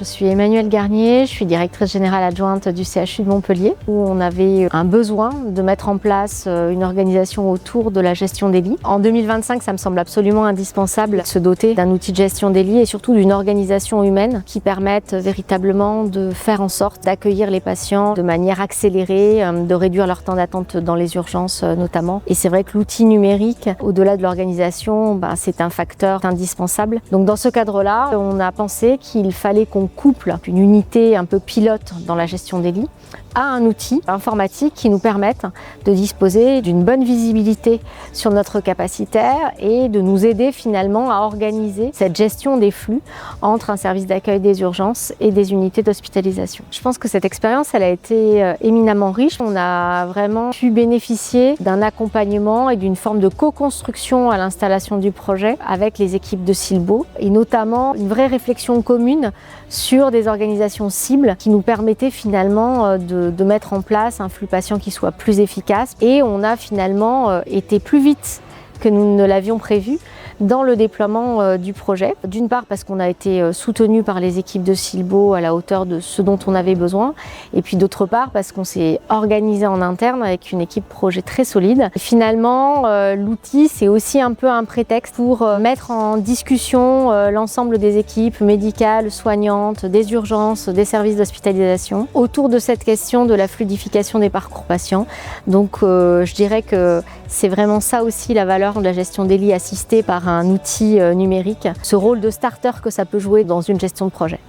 suis Emmanuelle Garnier, je suis directrice générale adjointe du CHU de Montpellier, où on avait un besoin de mettre en place une organisation autour de la gestion des lits. En 2025, ça me semble absolument indispensable de se doter d'un outil de gestion des lits et surtout d'une organisation humaine qui permette véritablement de faire en sorte d'accueillir les patients de manière accélérée, de réduire leur temps d'attente dans les urgences notamment. Et c'est vrai que l'outil numérique, au-delà de l'organisation, c'est un facteur indispensable. Donc dans ce cadre-là, on a pensé qu'il fallait qu'on couple une unité un peu pilote dans la gestion des lits à un outil informatique qui nous permette de disposer d'une bonne visibilité sur notre capacitaire et de nous aider finalement à organiser cette gestion des flux entre un service d'accueil des urgences et des unités d'hospitalisation. Je pense que cette expérience, elle a été éminemment riche. On a vraiment pu bénéficier d'un accompagnement et d'une forme de co-construction à l'installation du projet avec les équipes de Silbo et notamment une vraie réflexion commune sur des organisations cibles qui nous permettaient finalement de mettre en place un flux patient qui soit plus efficace et on a finalement été plus vite que nous ne l'avions prévu dans le déploiement du projet. D'une part parce qu'on a été soutenu par les équipes de Silbo à la hauteur de ce dont on avait besoin et puis d'autre part parce qu'on s'est organisé en interne avec une équipe projet très solide. Et finalement, l'outil c'est aussi un peu un prétexte pour mettre en discussion l'ensemble des équipes médicales, soignantes, des urgences, des services d'hospitalisation autour de cette question de la fluidification des parcours patients. Donc je dirais que c'est vraiment ça aussi la valeur de la gestion des lits assistée par un outil numérique, ce rôle de starter que ça peut jouer dans une gestion de projet.